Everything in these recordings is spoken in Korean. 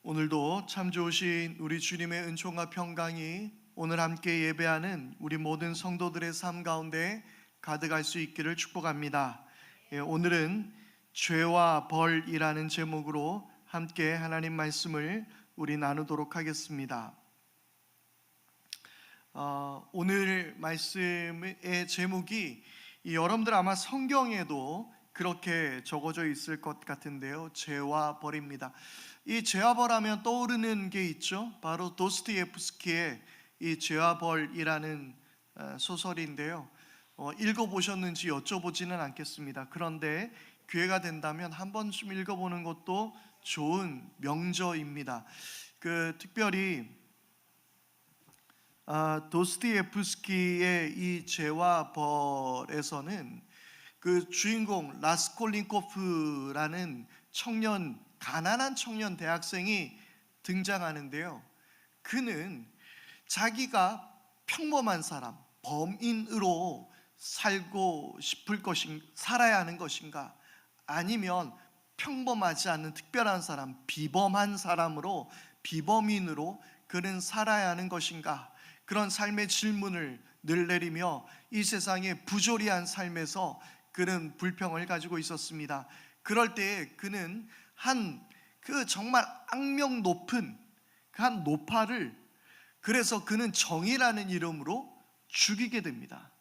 오늘도 참 좋으신 우리 주님의 은총과 평강이 오늘 함께 예배하는 우리 모든 성도들의 삶 가운데 가득할 수 있기를 축복합니다. 오늘은 죄와 벌이라는 제목으로 함께 하나님 말씀을 우리 나누도록 하겠습니다. 오늘 말씀의 제목이 여러분들 아마 성경에도 그렇게 적어져 있을 것 같은데요, 죄와 벌입니다. 이 죄와 벌하면 떠오르는 게 있죠. 바로 도스토옙스키의 이 죄와 벌이라는 소설인데요. 읽어보셨는지 여쭤보지는 않겠습니다. 그런데 기회가 된다면 한 번쯤 읽어보는 것도 좋은 명저입니다. 특별히 도스토옙스키의 이 죄와 벌에서는 그 주인공 라스콜니코프라는 가난한 청년 대학생이 등장하는데요. 그는 자기가 평범한 사람, 범인으로 살아야 하는 것인가, 아니면 평범하지 않은 특별한 사람, 비범한 사람으로, 비범인으로 그는 살아야 하는 것인가, 그런 삶의 질문을 늘 내리며 이 세상의 부조리한 삶에서 그는 불평을 가지고 있었습니다. 그럴 때에 그는 정말 악명 높은 한 노파를, 그래서 그는 정의라는 이름으로 죽이게 됩니다.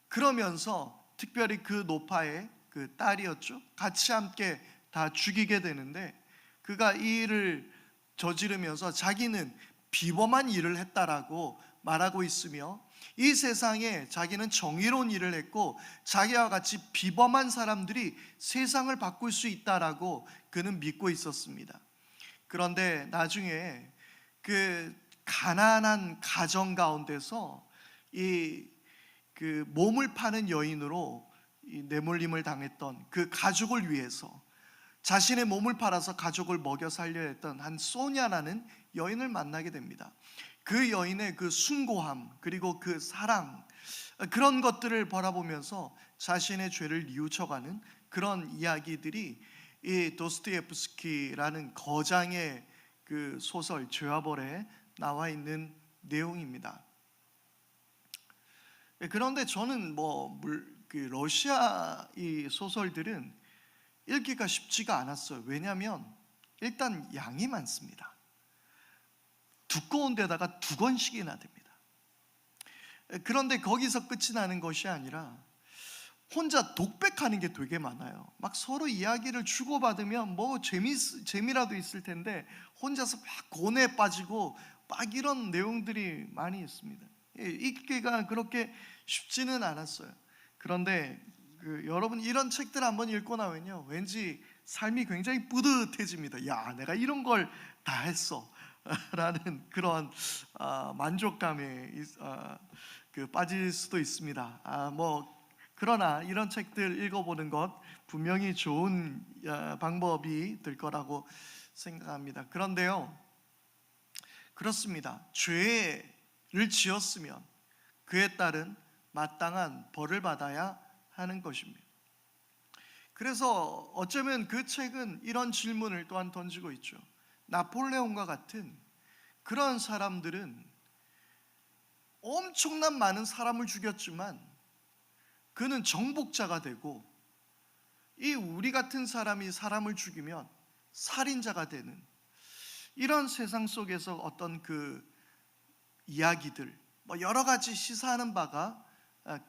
그러면서 특별히 그 노파의 그 딸이었죠, 같이 함께 다 죽이게 되는데, 그가 이 일을 저지르면서 자기는 비범한 일을 했다라고 말하고 있으며, 이 세상에 자기는 정의로운 일을 했고 자기와 같이 비범한 사람들이 세상을 바꿀 수 있다라고 그는 믿고 있었습니다. 그런데 나중에 그 가난한 가정 가운데서 몸을 파는 여인으로 내몰림을 당했던 그 가족을 위해서 자신의 몸을 팔아서 가족을 먹여 살려야 했던 한 소냐라는 여인을 만나게 됩니다. 그 여인의 그 숭고함, 그리고 그 사랑, 그런 것들을 바라보면서 자신의 죄를 뉘우쳐가는 그런 이야기들이 이 도스토옙스키라는 거장의 그 소설 죄와 벌에 나와 있는 내용입니다. 그런데 저는 러시아 이 소설들은 읽기가 쉽지가 않았어요. 왜냐하면 일단 양이 많습니다. 두꺼운 데다가 2권씩이나 됩니다. 그런데 거기서 끝이 나는 것이 아니라 혼자 독백하는 게 되게 많아요. 막 서로 이야기를 주고받으면 재미라도 있을 텐데 혼자서 막 고뇌에 빠지고 막 이런 내용들이 많이 있습니다. 읽기가 그렇게 쉽지는 않았어요. 그런데 여러분 이런 책들 한번 읽고 나면요, 왠지 삶이 굉장히 뿌듯해집니다. 야, 내가 이런 걸 다 했어 라는 그런 만족감에 빠질 수도 있습니다. 그러나 이런 책들 읽어보는 것 분명히 좋은 방법이 될 거라고 생각합니다. 그런데요, 그렇습니다. 죄를 지었으면 그에 따른 마땅한 벌을 받아야 하는 것입니다. 그래서 어쩌면 그 책은 이런 질문을 또한 던지고 있죠. 나폴레옹과 같은 그런 사람들은 엄청난 많은 사람을 죽였지만 그는 정복자가 되고, 우리 같은 사람이 사람을 죽이면 살인자가 되는 이런 세상 속에서 어떤 그 이야기들, 여러 가지 시사하는 바가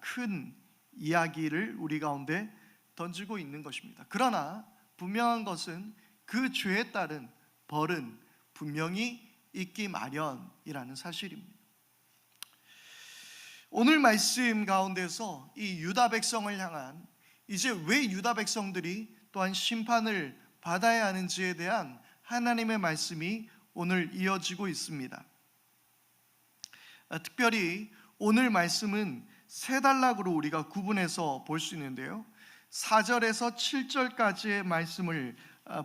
큰 이야기를 우리 가운데 던지고 있는 것입니다. 그러나 분명한 것은 그 죄에 따른 벌은 분명히 있기 마련이라는 사실입니다. 오늘 말씀 가운데서 이 유다 백성을 향한, 이제 왜 유다 백성들이 또한 심판을 받아야 하는지에 대한 하나님의 말씀이 오늘 이어지고 있습니다. 특별히 오늘 말씀은 세 단락으로 우리가 구분해서 볼 수 있는데요, 4절에서 7절까지의 말씀을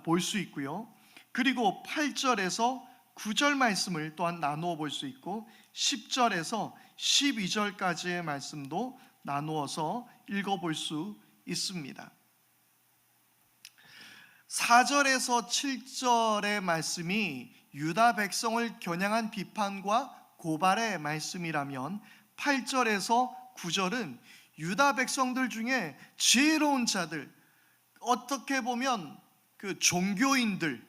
볼 수 있고요, 그리고 8절에서 9절 말씀을 또한 나누어 볼 수 있고 10절에서 12절까지의 말씀도 나누어서 읽어볼 수 있습니다. 4절에서 7절의 말씀이 유다 백성을 겨냥한 비판과 고발의 말씀이라면 8절에서 9절은 유다 백성들 중에 지혜로운 자들, 어떻게 보면 그 종교인들,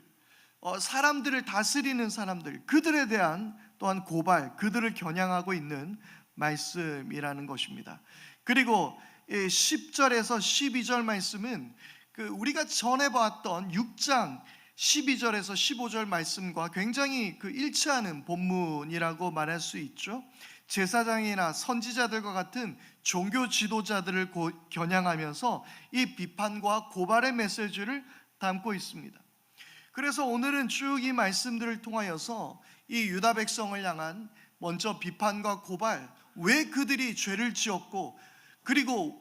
사람들을 다스리는 사람들, 그들에 대한 또한 고발, 그들을 겨냥하고 있는 말씀이라는 것입니다. 그리고 10절에서 12절 말씀은 우리가 전에 봤던 6장 12절에서 15절 말씀과 굉장히 일치하는 본문이라고 말할 수 있죠. 제사장이나 선지자들과 같은 종교 지도자들을 겨냥하면서 이 비판과 고발의 메시지를 담고 있습니다. 그래서 오늘은 쭉 이 말씀들을 통하여서 이 유다 백성을 향한 먼저 비판과 고발, 왜 그들이 죄를 지었고 그리고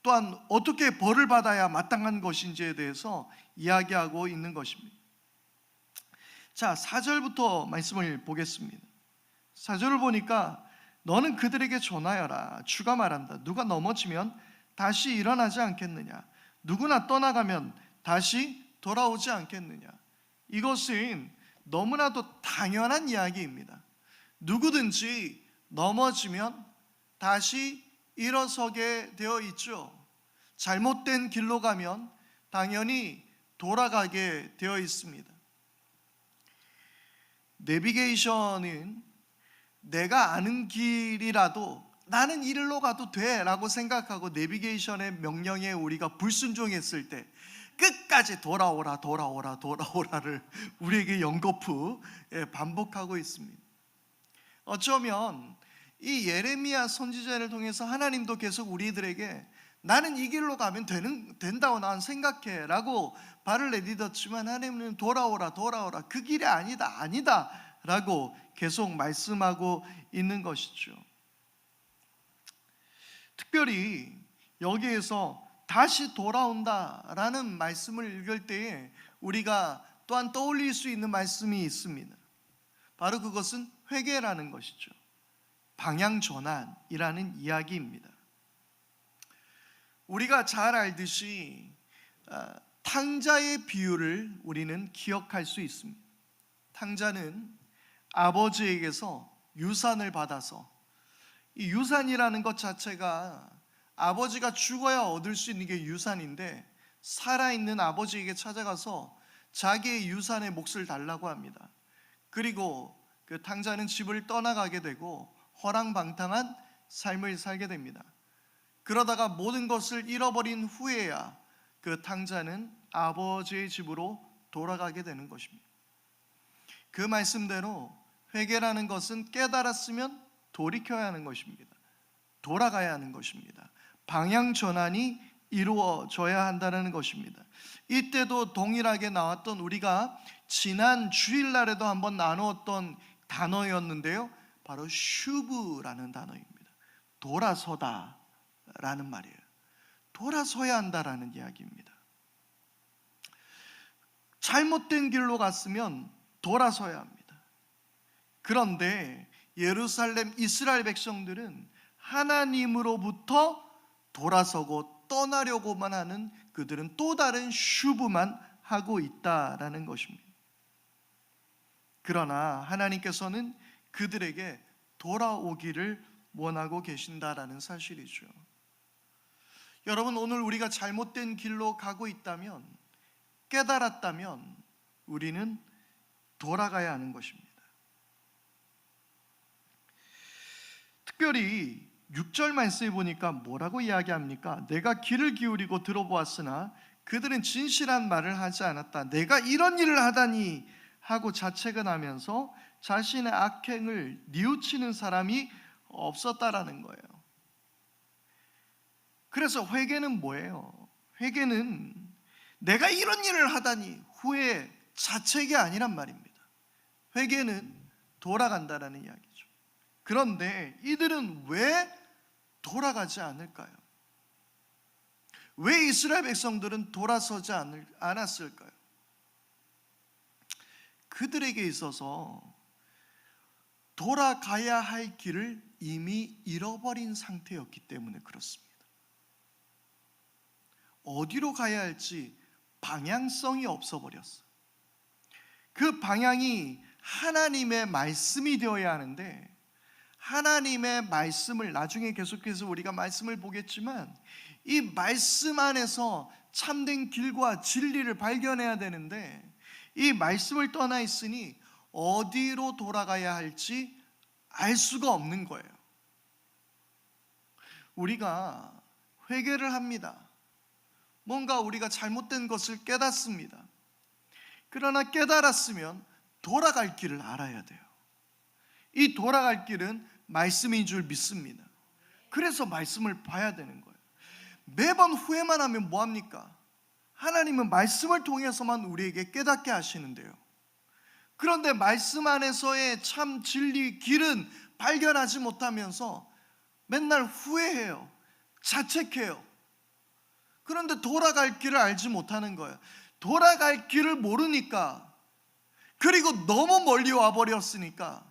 또한 어떻게 벌을 받아야 마땅한 것인지에 대해서 이야기하고 있는 것입니다. 자, 4절부터 말씀을 보겠습니다. 4절을 보니까 너는 그들에게 전하여라. 주가 말한다. 누가 넘어지면 다시 일어나지 않겠느냐? 누구나 떠나가면 다시 돌아오지 않겠느냐? 이것은 너무나도 당연한 이야기입니다. 누구든지 넘어지면 다시 일어서게 되어 있죠. 잘못된 길로 가면 당연히 돌아가게 되어 있습니다. 내비게이션은 내가 아는 길이라도 나는 이리로 가도 돼 라고 생각하고 내비게이션의 명령에 우리가 불순종했을 때 끝까지 돌아오라 돌아오라 돌아오라를 우리에게 연거푸 반복하고 있습니다. 어쩌면 이 예레미야 선지자를 통해서 하나님도 계속 우리들에게 나는 이 길로 가면 된다고 난 생각해 라고 발을 내딛었지만 하나님은 돌아오라 돌아오라 그 길이 아니다 라고 계속 말씀하고 있는 것이죠. 특별히 여기에서 다시 돌아온다라는 말씀을 읽을 때에 우리가 또한 떠올릴 수 있는 말씀이 있습니다. 바로 그것은 회개라는 것이죠. 방향 전환이라는 이야기입니다. 우리가 잘 알듯이 탕자의 비유를 우리는 기억할 수 있습니다. 탕자는 아버지에게서 유산을 받아서, 이 유산이라는 것 자체가 아버지가 죽어야 얻을 수 있는 게 유산인데 살아있는 아버지에게 찾아가서 자기의 유산의 몫을 달라고 합니다. 그리고 그 탕자는 집을 떠나가게 되고 허랑방탕한 삶을 살게 됩니다. 그러다가 모든 것을 잃어버린 후에야 그 탕자는 아버지의 집으로 돌아가게 되는 것입니다. 그 말씀대로 회개라는 것은 깨달았으면 돌이켜야 하는 것입니다. 돌아가야 하는 것입니다. 방향 전환이 이루어져야 한다는 것입니다. 이때도 동일하게 나왔던 우리가 지난 주일날에도 한번 나누었던 단어였는데요, 바로 슈브라는 단어입니다. 돌아서다 라는 말이에요. 돌아서야 한다라는 이야기입니다. 잘못된 길로 갔으면 돌아서야 합니다. 그런데 예루살렘 이스라엘 백성들은 하나님으로부터 돌아서고 떠나려고만 하는, 그들은 또 다른 슈브만 하고 있다라는 것입니다. 그러나 하나님께서는 그들에게 돌아오기를 원하고 계신다라는 사실이죠. 여러분, 오늘 우리가 잘못된 길로 가고 있다면, 깨달았다면 우리는 돌아가야 하는 것입니다. 특별히 6절 말씀에 보니까 뭐라고 이야기합니까? 내가 귀를 기울이고 들어보았으나 그들은 진실한 말을 하지 않았다. 내가 이런 일을 하다니 하고 자책을 하면서 자신의 악행을 뉘우치는 사람이 없었다라는 거예요. 그래서 회개는 뭐예요? 회개는 내가 이런 일을 하다니 후에 자책이 아니란 말입니다. 회개는 돌아간다라는 이야기죠. 그런데 이들은 왜 돌아가지 않을까요? 왜 이스라엘 백성들은 돌아서지 않았을까요? 그들에게 있어서 돌아가야 할 길을 이미 잃어버린 상태였기 때문에 그렇습니다. 어디로 가야 할지 방향성이 없어버렸어. 그 방향이 하나님의 말씀이 되어야 하는데, 하나님의 말씀을 나중에 계속해서 우리가 말씀을 보겠지만, 이 말씀 안에서 참된 길과 진리를 발견해야 되는데, 이 말씀을 떠나 있으니 어디로 돌아가야 할지 알 수가 없는 거예요. 우리가 회개를 합니다. 뭔가 우리가 잘못된 것을 깨닫습니다. 그러나 깨달았으면 돌아갈 길을 알아야 돼요. 이 돌아갈 길은 말씀인 줄 믿습니다. 그래서 말씀을 봐야 되는 거예요. 매번 후회만 하면 뭐합니까? 하나님은 말씀을 통해서만 우리에게 깨닫게 하시는데요. 그런데 말씀 안에서의 참 진리 길은 발견하지 못하면서 맨날 후회해요. 자책해요. 그런데 돌아갈 길을 알지 못하는 거예요. 돌아갈 길을 모르니까, 그리고 너무 멀리 와버렸으니까,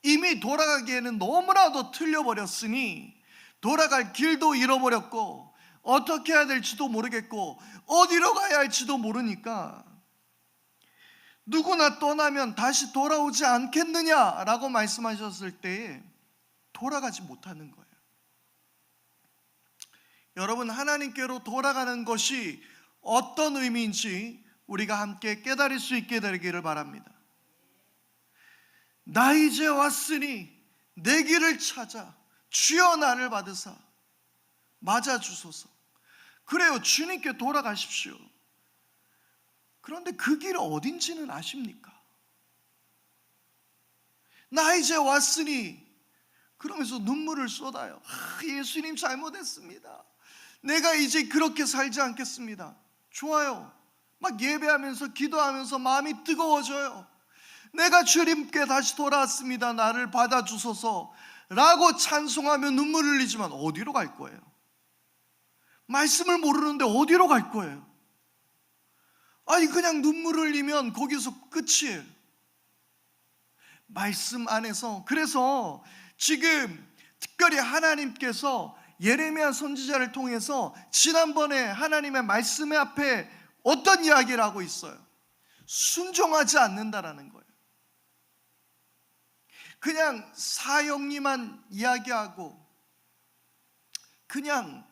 이미 돌아가기에는 너무나도 틀려버렸으니 돌아갈 길도 잃어버렸고 어떻게 해야 될지도 모르겠고 어디로 가야 할지도 모르니까, 누구나 떠나면 다시 돌아오지 않겠느냐라고 말씀하셨을 때에 돌아가지 못하는 거예요. 여러분, 하나님께로 돌아가는 것이 어떤 의미인지 우리가 함께 깨달을 수 있게 되기를 바랍니다. 나 이제 왔으니 내 길을 찾아 주여 나를 받으사 맞아주소서. 그래요, 주님께 돌아가십시오. 그런데 그 길이 어딘지는 아십니까? 나 이제 왔으니 그러면서 눈물을 쏟아요. 예수님 잘못했습니다. 내가 이제 그렇게 살지 않겠습니다. 좋아요. 막 예배하면서 기도하면서 마음이 뜨거워져요. 내가 주님께 다시 돌아왔습니다. 나를 받아주소서 라고 찬송하며 눈물을 흘리지만 어디로 갈 거예요? 말씀을 모르는데 어디로 갈 거예요? 아니, 그냥 눈물을 흘리면 거기서 끝이에요. 말씀 안에서, 그래서 지금 특별히 하나님께서 예레미야 선지자를 통해서 지난번에 하나님의 말씀 앞에 어떤 이야기를 하고 있어요? 순종하지 않는다라는 거예요. 그냥 사형리만 이야기하고 그냥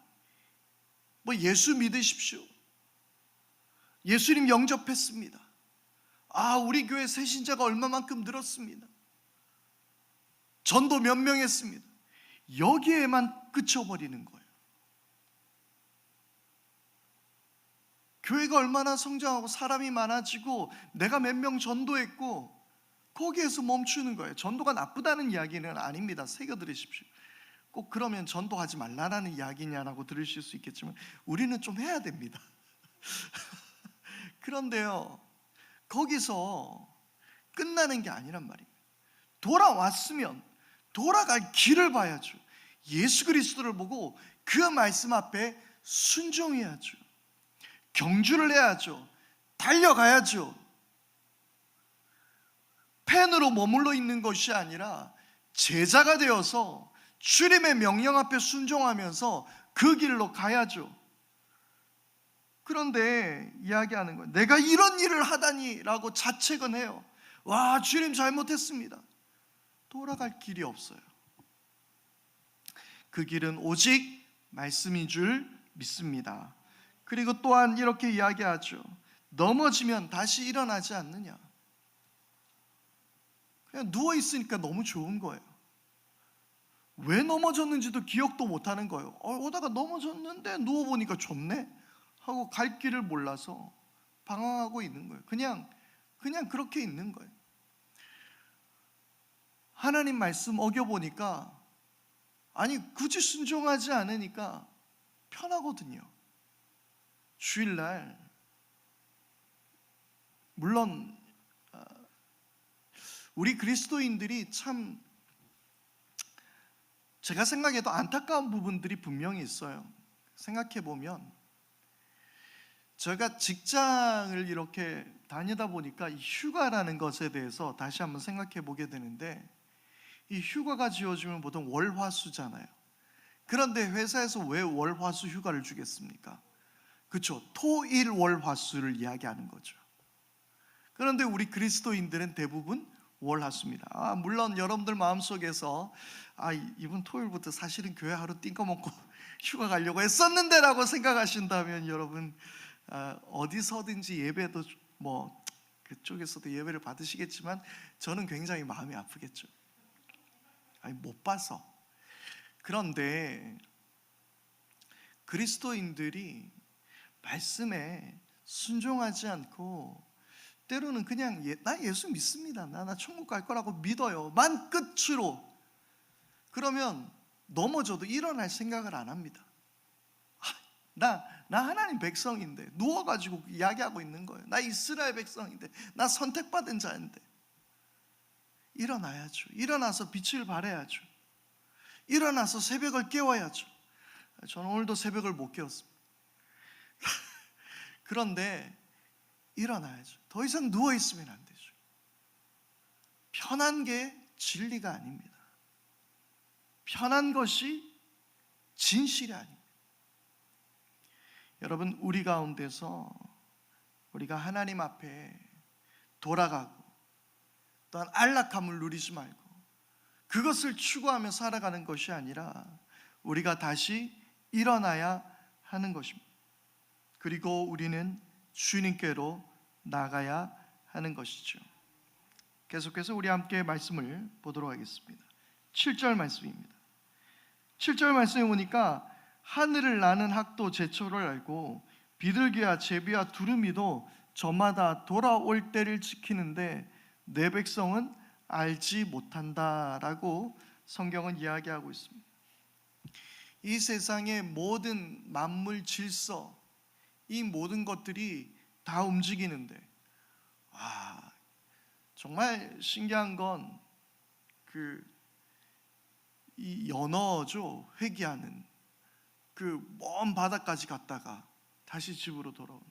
뭐 예수 믿으십시오, 예수님 영접했습니다, 우리 교회 새신자가 얼마만큼 늘었습니다, 전도 몇 명 했습니다, 여기에만 그쳐버리는 거예요. 교회가 얼마나 성장하고 사람이 많아지고 내가 몇 명 전도했고 거기에서 멈추는 거예요. 전도가 나쁘다는 이야기는 아닙니다. 새겨 들으십시오. 꼭 그러면 전도하지 말라는 이야기냐라고 들으실 수 있겠지만 우리는 좀 해야 됩니다. 그런데요, 거기서 끝나는 게 아니란 말이에요. 돌아왔으면 돌아갈 길을 봐야죠. 예수 그리스도를 보고 그 말씀 앞에 순종해야죠. 경주를 해야죠. 달려가야죠. 펜으로 머물러 있는 것이 아니라 제자가 되어서 주님의 명령 앞에 순종하면서 그 길로 가야죠. 그런데 이야기하는 거예요. 내가 이런 일을 하다니 라고 자책은 해요. 와, 주님 잘못했습니다. 돌아갈 길이 없어요. 그 길은 오직 말씀인 줄 믿습니다. 그리고 또한 이렇게 이야기하죠. 넘어지면 다시 일어나지 않느냐. 그냥 누워있으니까 너무 좋은 거예요. 왜 넘어졌는지도 기억도 못하는 거예요. 오다가 넘어졌는데 누워보니까 좋네 하고 갈 길을 몰라서 방황하고 있는 거예요. 그냥 그렇게 있는 거예요. 하나님 말씀 어겨보니까 굳이 순종하지 않으니까 편하거든요. 주일날 물론 우리 그리스도인들이 참 제가 생각해도 안타까운 부분들이 분명히 있어요. 생각해보면 제가 직장을 이렇게 다니다 보니까 이 휴가라는 것에 대해서 다시 한번 생각해 보게 되는데, 이 휴가가 지어지면 보통 월화수잖아요. 그런데 회사에서 왜 월화수 휴가를 주겠습니까? 그렇죠. 토일 월 화수를 이야기하는 거죠. 그런데 우리 그리스도인들은 대부분 월 화수입니다. 물론 여러분들 마음속에서 이번 토요일부터 사실은 교회 하루 띵꺼먹고 휴가 가려고 했었는데 라고 생각하신다면 여러분 어디서든지 예배도 뭐 그쪽에서도 예배를 받으시겠지만 저는 굉장히 마음이 아프겠죠. 못 봐서. 그런데 그리스도인들이 말씀에 순종하지 않고 때로는 그냥 나 예수 믿습니다, 나 천국 갈 거라고 믿어요 만 끝으로, 그러면 넘어져도 일어날 생각을 안 합니다. 나 하나님 백성인데, 누워가지고 이야기하고 있는 거예요. 나 이스라엘 백성인데, 나 선택받은 자인데. 일어나야죠. 일어나서 빛을 발해야죠. 일어나서 새벽을 깨워야죠. 저는 오늘도 새벽을 못 깨웠습니다. 그런데 일어나야죠. 더 이상 누워있으면 안 되죠. 편한 게 진리가 아닙니다. 편한 것이 진실이 아닙니다. 여러분, 우리 가운데서 우리가 하나님 앞에 돌아가고 또한 안락함을 누리지 말고 그것을 추구하며 살아가는 것이 아니라 우리가 다시 일어나야 하는 것입니다. 그리고 우리는 주님께로 나가야 하는 것이죠. 계속해서 우리 함께 말씀을 보도록 하겠습니다. 7절 말씀입니다. 7절 말씀에 보니까 하늘을 나는 학도 제초를 알고 비둘기와 제비와 두루미도 저마다 돌아올 때를 지키는데 내 백성은 알지 못한다라고 성경은 이야기하고 있습니다. 이 세상의 모든 만물 질서, 이 모든 것들이 다 움직이는데 정말 신기한 건 이 연어죠. 회귀하는 그 먼 바다까지 갔다가 다시 집으로 돌아온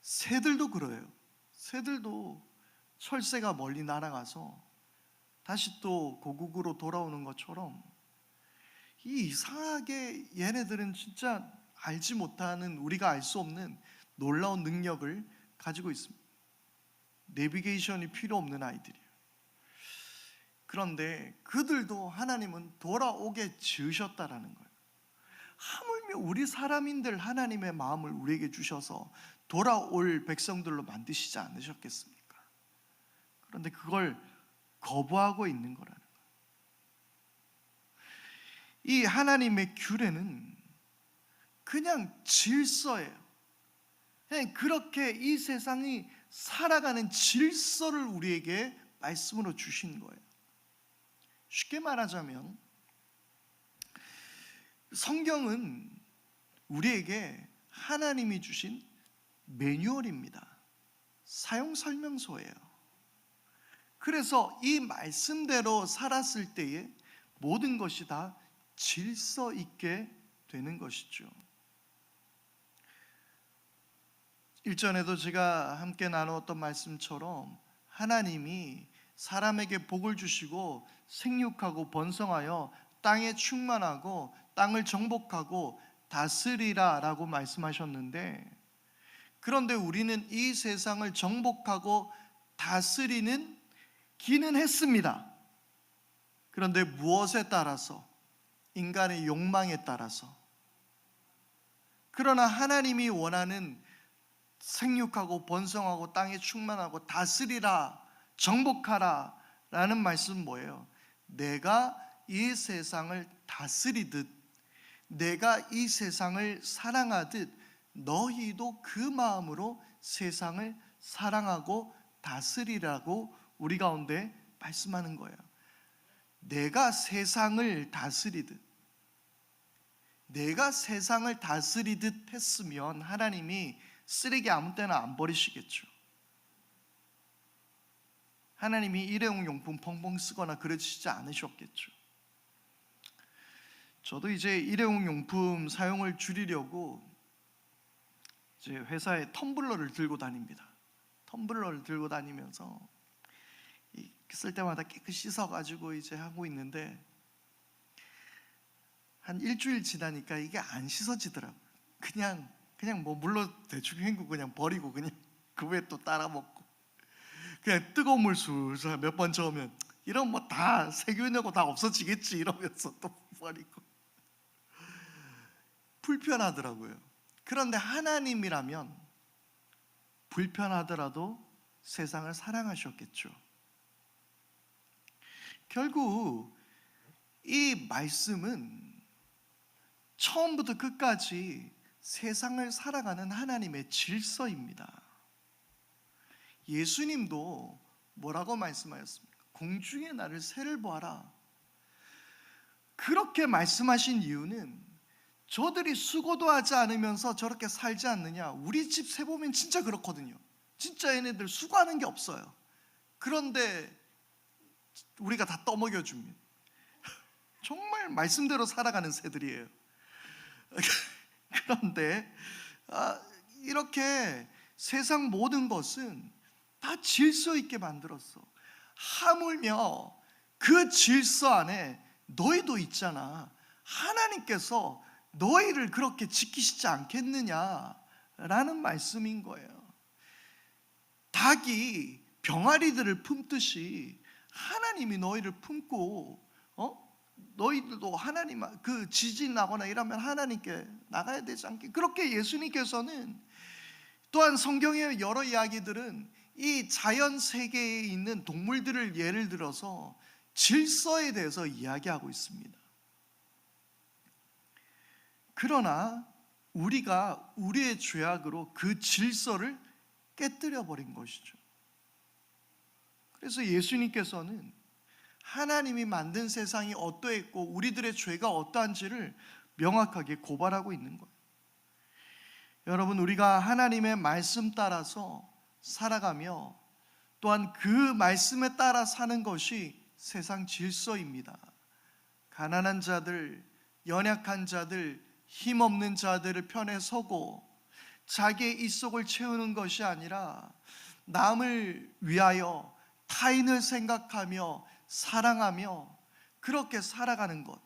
새들도 그래요. 새들도 철새가 멀리 날아가서 다시 또 고국으로 돌아오는 것처럼 이상하게 얘네들은 진짜 알지 못하는, 우리가 알 수 없는 놀라운 능력을 가지고 있습니다. 내비게이션이 필요 없는 아이들이에요. 그런데 그들도 하나님은 돌아오게 지으셨다라는 거예요. 하물며 우리 사람인들 하나님의 마음을 우리에게 주셔서 돌아올 백성들로 만드시지 않으셨겠습니까? 그런데 그걸 거부하고 있는 거라는 거예요. 이 하나님의 규례는 그냥 질서예요. 그냥 그렇게 이 세상이 살아가는 질서를 우리에게 말씀으로 주신 거예요. 쉽게 말하자면 성경은 우리에게 하나님이 주신 매뉴얼입니다. 사용 설명서예요. 그래서 이 말씀대로 살았을 때에 모든 것이 다 질서 있게 되는 것이죠. 일전에도 제가 함께 나누었던 말씀처럼 하나님이 사람에게 복을 주시고 생육하고 번성하여 땅에 충만하고 땅을 정복하고 다스리라 라고 말씀하셨는데, 그런데 우리는 이 세상을 정복하고 다스리는 기는 했습니다. 그런데 무엇에 따라서? 인간의 욕망에 따라서. 그러나 하나님이 원하는 생육하고 번성하고 땅에 충만하고 다스리라, 정복하라 라는 말씀은 뭐예요? 내가 이 세상을 다스리듯, 내가 이 세상을 사랑하듯 너희도 그 마음으로 세상을 사랑하고 다스리라고 우리 가운데 말씀하는 거예요. 내가 세상을 다스리듯, 내가 세상을 다스리듯 했으면 하나님이 쓰레기 아무 때나 안 버리시겠죠. 하나님이 일회용 용품 펑펑 쓰거나 그러시지 않으셨겠죠. 저도 이제 일회용 용품 사용을 줄이려고 이제 회사에 텀블러를 들고 다닙니다. 텀블러를 들고 다니면서 쓸 때마다 깨끗이 씻어가지고 이제 하고 있는데 한 일주일 지나니까 이게 안 씻어지더라고요. 그냥 뭐 물로 대충 헹구고 그냥 버리고 그냥 그 후에 또 따라 먹고, 그냥 뜨거운 물 술술 몇 번 저으면 이런 뭐 다 세균하고 다 없어지겠지 이러면서 또 버리고. 불편하더라고요. 그런데 하나님이라면 불편하더라도 세상을 사랑하셨겠죠. 결국 이 말씀은 처음부터 끝까지 세상을 살아가는 하나님의 질서입니다. 예수님도 뭐라고 말씀하셨습니까? 공중의 나를 새를 보아라. 그렇게 말씀하신 이유는 저들이 수고도 하지 않으면서 저렇게 살지 않느냐. 우리 집 새 보면 진짜 그렇거든요. 진짜 얘네들 수고하는 게 없어요. 그런데 우리가 다 떠먹여줍니다. 정말 말씀대로 살아가는 새들이에요. 그런데 이렇게 세상 모든 것은 다 질서 있게 만들었어. 하물며 그 질서 안에 너희도 있잖아. 하나님께서 너희를 그렇게 지키시지 않겠느냐라는 말씀인 거예요. 닭이 병아리들을 품듯이 하나님이 너희를 품고, 너희들도 하나님 그 지진 나거나 이러면 하나님께 나가야 되지 않게. 그렇게 예수님께서는, 또한 성경의 여러 이야기들은 이 자연 세계에 있는 동물들을 예를 들어서 질서에 대해서 이야기하고 있습니다. 그러나 우리가 우리의 죄악으로 그 질서를 깨뜨려 버린 것이죠. 그래서 예수님께서는 하나님이 만든 세상이 어떠했고 우리들의 죄가 어떠한지를 명확하게 고발하고 있는 거예요. 여러분, 우리가 하나님의 말씀 따라서 살아가며 또한 그 말씀에 따라 사는 것이 세상 질서입니다. 가난한 자들, 연약한 자들, 힘없는 자들을 편에 서고 자기의 입속을 채우는 것이 아니라 남을 위하여 타인을 생각하며 사랑하며 그렇게 살아가는 것,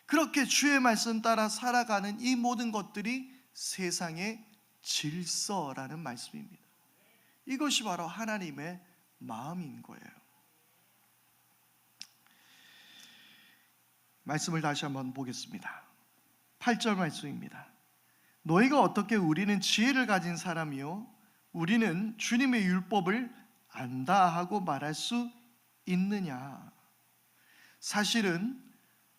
그렇게 주의 말씀 따라 살아가는 이 모든 것들이 세상의 질서라는 말씀입니다. 이것이 바로 하나님의 마음인 거예요. 말씀을 다시 한번 보겠습니다. 8절 말씀입니다. 너희가 어떻게 우리는 지혜를 가진 사람이요 우리는 주님의 율법을 안다 하고 말할 수 있느냐. 사실은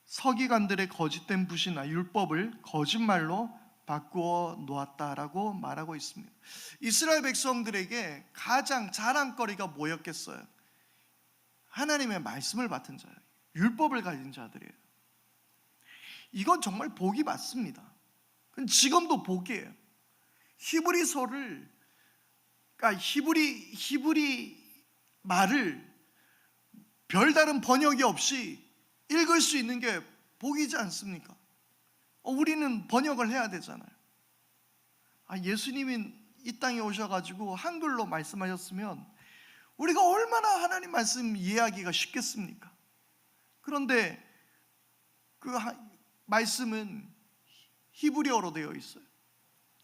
서기관들의 거짓된 붓이나 율법을 거짓말로 바꾸어 놓았다라고 말하고 있습니다. 이스라엘 백성들에게 가장 자랑거리가 뭐였겠어요? 하나님의 말씀을 맡은 자예요. 율법을 가진 자들이에요. 이건 정말 복이 맞습니다. 지금도 복이에요. 히브리서를, 그러니까 히브리 말을 별다른 번역이 없이 읽을 수 있는 게 복이지 않습니까? 우리는 번역을 해야 되잖아요. 예수님이 이 땅에 오셔가지고 한글로 말씀하셨으면 우리가 얼마나 하나님 말씀 이해하기가 쉽겠습니까? 그런데 그 말씀은 히브리어로 되어 있어요.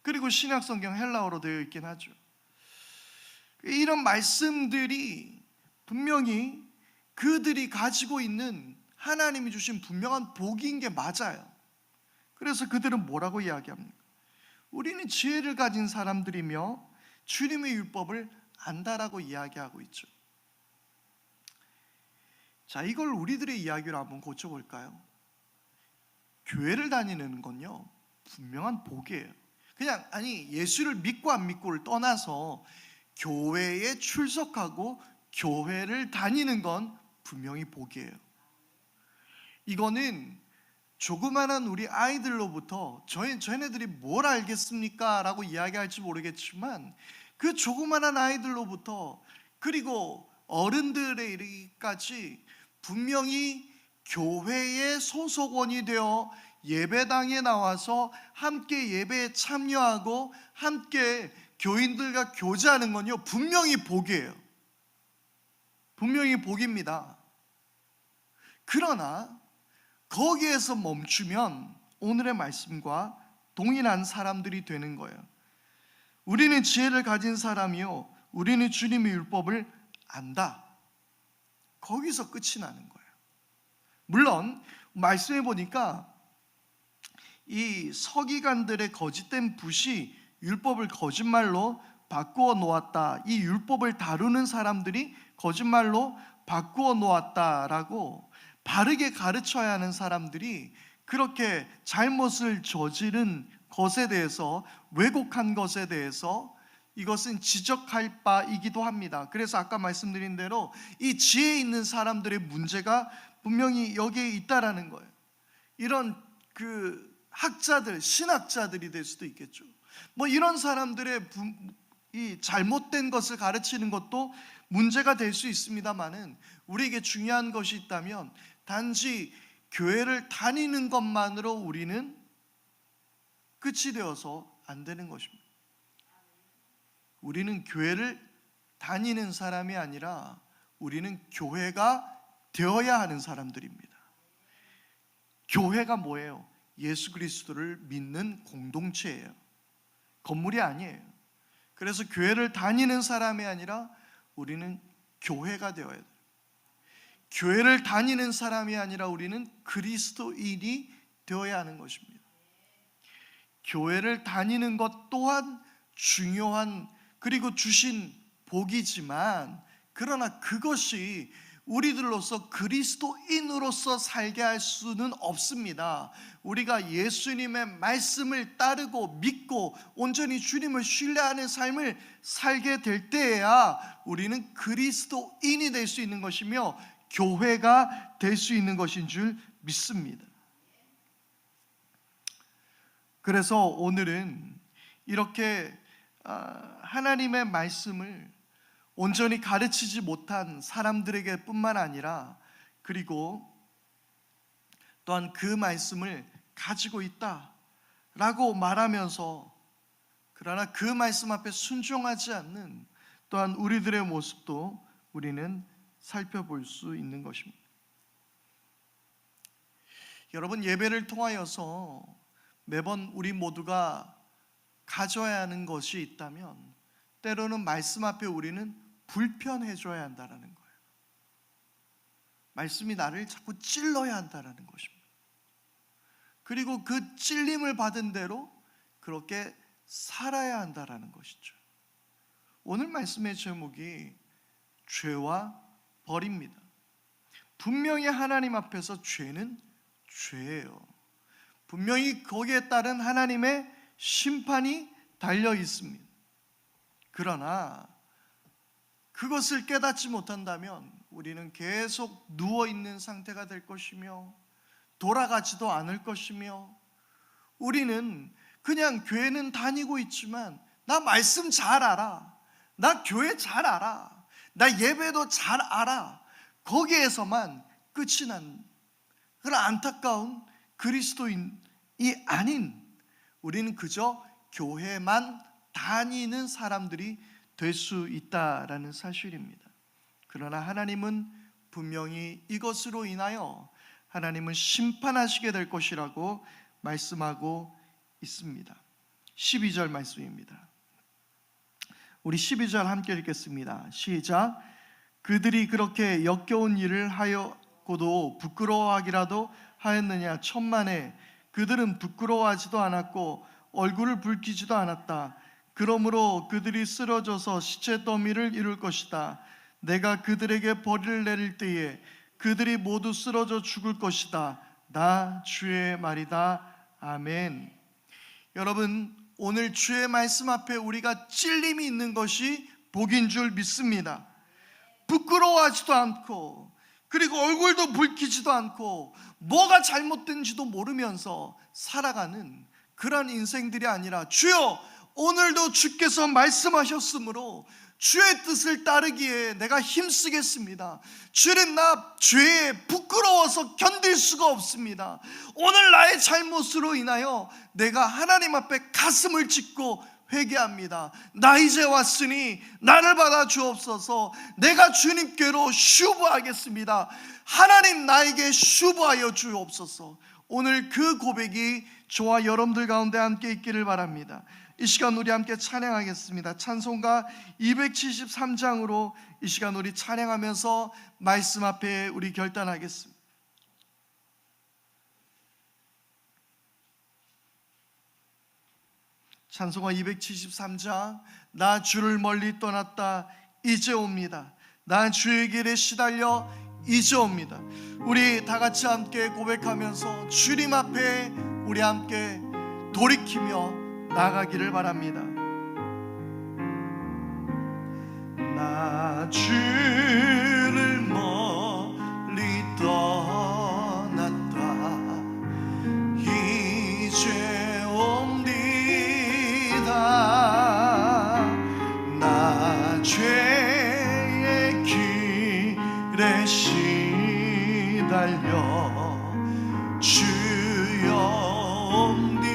그리고 신약성경 헬라어로 되어 있긴 하죠. 이런 말씀들이 분명히 그들이 가지고 있는 하나님이 주신 분명한 복인 게 맞아요. 그래서 그들은 뭐라고 이야기합니까? 우리는 지혜를 가진 사람들이며 주님의 율법을 안다라고 이야기하고 있죠. 자, 이걸 우리들의 이야기로 한번 고쳐볼까요? 교회를 다니는 건요 분명한 복이에요. 그냥 예수를 믿고 안 믿고를 떠나서 교회에 출석하고 교회를 다니는 건 분명히 복이에요. 이거는 조그마한 우리 아이들로부터 저희네들이 뭘 알겠습니까? 라고 이야기할지 모르겠지만 그 조그마한 아이들로부터 그리고 어른들에 이르기까지 분명히 교회의 소속원이 되어 예배당에 나와서 함께 예배에 참여하고 함께 교인들과 교제하는 건요 분명히 복이에요. 분명히 복입니다. 그러나 거기에서 멈추면 오늘의 말씀과 동일한 사람들이 되는 거예요. 우리는 지혜를 가진 사람이요, 우리는 주님의 율법을 안다. 거기서 끝이 나는 거예요. 물론 말씀해 보니까 이 서기관들의 거짓된 붓이 율법을 거짓말로 바꾸어 놓았다, 이 율법을 다루는 사람들이 거짓말로 바꾸어 놓았다라고 바르게 가르쳐야 하는 사람들이 그렇게 잘못을 저지른 것에 대해서, 왜곡한 것에 대해서 이것은 지적할 바이기도 합니다. 그래서 아까 말씀드린 대로 이 지혜 있는 사람들의 문제가 분명히 여기에 있다라는 거예요. 이런 학자들, 신학자들이 될 수도 있겠죠. 이런 사람들의 이 잘못된 것을 가르치는 것도 문제가 될 수 있습니다만은, 우리에게 중요한 것이 있다면 단지 교회를 다니는 것만으로 우리는 끝이 되어서 안 되는 것입니다. 우리는 교회를 다니는 사람이 아니라 우리는 교회가 되어야 하는 사람들입니다. 교회가 뭐예요? 예수 그리스도를 믿는 공동체예요. 건물이 아니에요. 그래서 교회를 다니는 사람이 아니라 우리는 교회가 되어야 돼요. 교회를 다니는 사람이 아니라 우리는 그리스도인이 되어야 하는 것입니다. 교회를 다니는 것 또한 중요한, 그리고 주신 복이지만, 그러나 그것이 우리들로서 그리스도인으로서 살게 할 수는 없습니다. 우리가 예수님의 말씀을 따르고 믿고 온전히 주님을 신뢰하는 삶을 살게 될 때에야 우리는 그리스도인이 될 수 있는 것이며 교회가 될 수 있는 것인 줄 믿습니다. 그래서 오늘은 이렇게 하나님의 말씀을 온전히 가르치지 못한 사람들에게 뿐만 아니라, 그리고 또한 그 말씀을 가지고 있다라고 말하면서 그러나 그 말씀 앞에 순종하지 않는 또한 우리들의 모습도 우리는 살펴볼 수 있는 것입니다. 여러분, 예배를 통하여서 매번 우리 모두가 가져야 하는 것이 있다면 때로는 말씀 앞에 우리는 불편해져야 한다는 거예요. 말씀이 나를 자꾸 찔러야 한다는 것입니다. 그리고 그 찔림을 받은 대로 그렇게 살아야 한다는 것이죠. 오늘 말씀의 제목이 죄와 벌입니다. 분명히 하나님 앞에서 죄는 죄예요. 분명히 거기에 따른 하나님의 심판이 달려 있습니다. 그러나 그것을 깨닫지 못한다면 우리는 계속 누워있는 상태가 될 것이며 돌아가지도 않을 것이며, 우리는 그냥 교회는 다니고 있지만 나 말씀 잘 알아, 나 교회 잘 알아, 나 예배도 잘 알아, 거기에서만 끝이 난 그런 안타까운 그리스도인이 아닌, 우리는 그저 교회만 다니는 사람들이 될 수 있다라는 사실입니다. 그러나 하나님은 분명히 이것으로 인하여 하나님은 심판하시게 될 것이라고 말씀하고 있습니다. 12절 말씀입니다. 우리 12절 함께 읽겠습니다. 시작. 그들이 그렇게 역겨운 일을 하였고도 부끄러워하기라도 하였느냐? 천만에 그들은 부끄러워하지도 않았고 얼굴을 붉히지도 않았다. 그러므로 그들이 쓰러져서 시체 더미를 이룰 것이다. 내가 그들에게 벌을 내릴 때에 그들이 모두 쓰러져 죽을 것이다. 나 주의 말이다. 아멘. 여러분, 오늘 주의 말씀 앞에 우리가 찔림이 있는 것이 복인 줄 믿습니다. 부끄러워하지도 않고, 그리고 얼굴도 붉히지도 않고, 뭐가 잘못된지도 모르면서 살아가는 그런 인생들이 아니라, 주여 오늘도 주께서 말씀하셨으므로 주의 뜻을 따르기에 내가 힘쓰겠습니다. 주님, 나 죄에 부끄러워서 견딜 수가 없습니다. 오늘 나의 잘못으로 인하여 내가 하나님 앞에 가슴을 찢고 회개합니다. 나 이제 왔으니 나를 받아 주옵소서. 내가 주님께로 슈브하겠습니다. 하나님 나에게 슈브하여 주옵소서. 오늘 그 고백이 저와 여러분들 가운데 함께 있기를 바랍니다. 이 시간 우리 함께 찬양하겠습니다. 찬송가 273장으로 이 시간 우리 찬양하면서 말씀 앞에 우리 결단하겠습니다. 찬송가 273장. 나 주를 멀리 떠났다 이제 옵니다. 나 주의 길에 시달려 이제 옵니다. 우리 다 같이 함께 고백하면서 주님 앞에 우리 함께 돌이키며 나가기를 바랍니다. 나 주를 멀리 떠났다 이제 옵니다. 나 죄의 길에 시달려 주여 옵니다.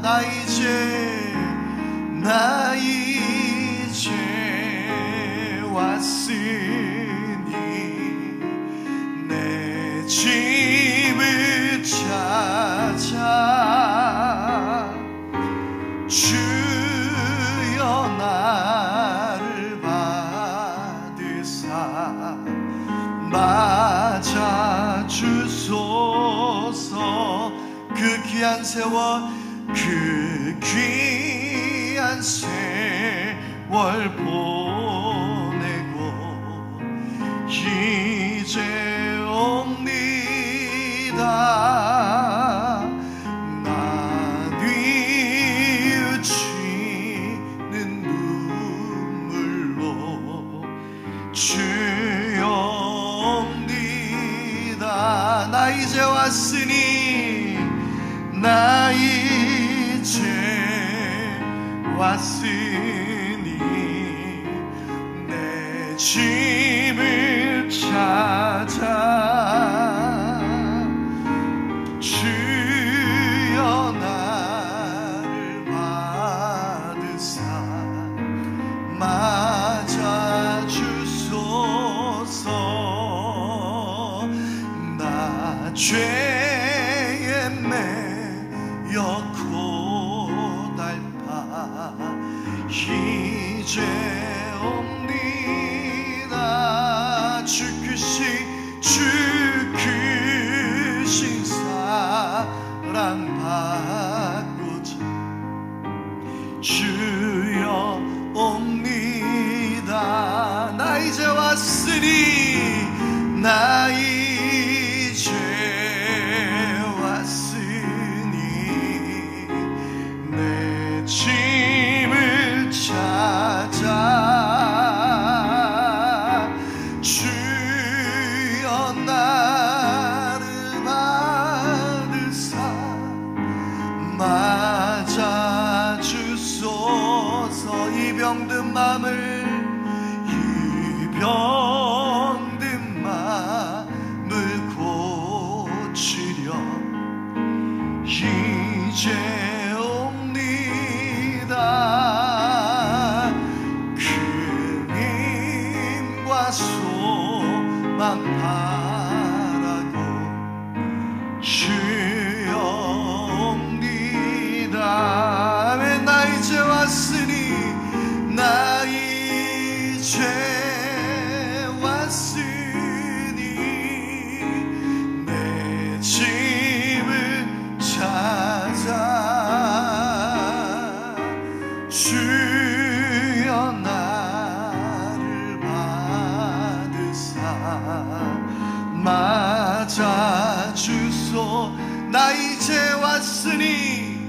나 이제 왔으니 내 집을 찾아 주여 나를 받으사 맞아 주소서. 그 귀한 세월 그 귀한 세월 보내고 이제 옵니다. 나 뉘우치는 눈물로 주여 옵니다. 나 이제 왔으니 나 이제 왔으니 내 집을 찾아 주여 나를 받으사 맞아 주소서. 나 죄에 매여 고달파 이제 옵니다. 주 크신 사랑 받고자 주여 옵니다. 나 이제 왔으니 나 이제 왔으니 내 집을 찾아 주여 나를 받으사 맞아 주소서. 이 병든 맘을 고치려 이제 옵니다. 그 힘과 소망 바라고 주여 옵니다. 왜 나 이제 왔으니 나 이제 왔으니 내 집을 찾아 주여 나를 받으사 맞아 주소. 나 이제 왔으니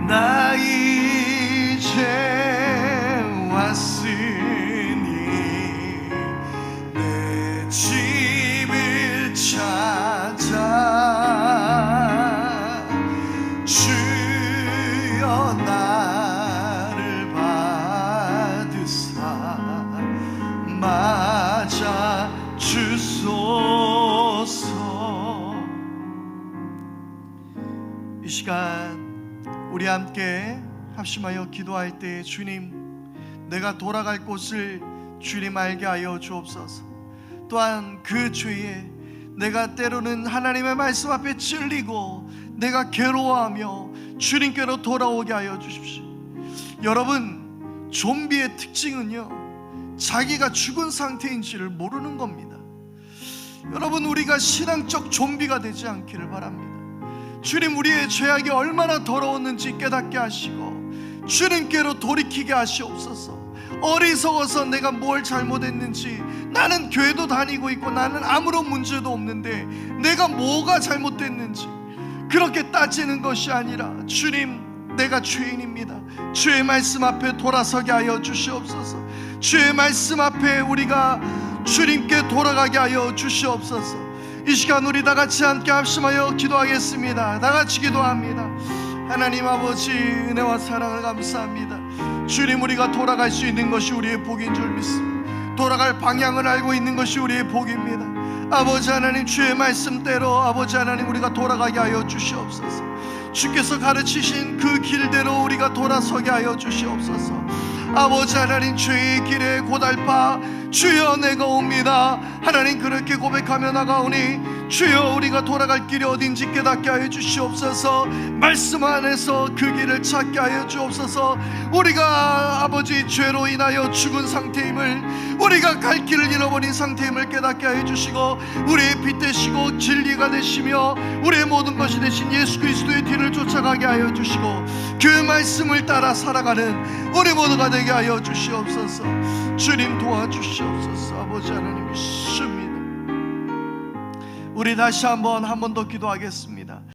나 이제 왔으니 내 집을 찾아 주여 나를 받으사 맞아 주소서. 이 시간 우리 함께 합심하여 기도할 때 주님, 내가 돌아갈 곳을 주님 알게 하여 주옵소서. 또한 그 죄에 내가 때로는 하나님의 말씀 앞에 찔리고 내가 괴로워하며 주님께로 돌아오게 하여 주십시오. 여러분, 좀비의 특징은요, 자기가 죽은 상태인지를 모르는 겁니다. 여러분, 우리가 신앙적 좀비가 되지 않기를 바랍니다. 주님, 우리의 죄악이 얼마나 더러웠는지 깨닫게 하시고 주님께로 돌이키게 하시옵소서. 어리석어서 내가 뭘 잘못했는지, 나는 교회도 다니고 있고 나는 아무런 문제도 없는데 내가 뭐가 잘못됐는지 그렇게 따지는 것이 아니라, 주님, 내가 죄인입니다. 주의 말씀 앞에 돌아서게 하여 주시옵소서. 주의 말씀 앞에 우리가 주님께 돌아가게 하여 주시옵소서. 이 시간 우리 다 같이 함께 합심하여 기도하겠습니다. 다 같이 기도합니다. 하나님 아버지, 은혜와 사랑을 감사합니다. 주님, 우리가 돌아갈 수 있는 것이 우리의 복인 줄 믿습니다. 돌아갈 방향을 알고 있는 것이 우리의 복입니다. 아버지 하나님, 주의 말씀대로 아버지 하나님 우리가 돌아가게 하여 주시옵소서. 주께서 가르치신 그 길대로 우리가 돌아서게 하여 주시옵소서. 아버지 하나님, 죄의 길에 고달파 주여 내가 옵니다 하나님, 그렇게 고백하며 나가오니 주여 우리가 돌아갈 길이 어딘지 깨닫게 하여 주시옵소서. 말씀 안에서 그 길을 찾게 하여 주옵소서. 우리가 아버지 죄로 인하여 죽은 상태임을, 우리가 갈 길을 잃어버린 상태임을 깨닫게 하여 주시고, 우리의 빛 되시고 진리가 되시며 우리의 모든 것이 되신 예수 그리스도의 뒤를 쫓아가게 하여 주시고, 그 말씀을 따라 살아가는 우리 모두가 되게 하여 주시옵소서. 주님 도와주시옵소서. 아버지 하나님 믿습니다. 우리 다시 한 번 더 기도하겠습니다.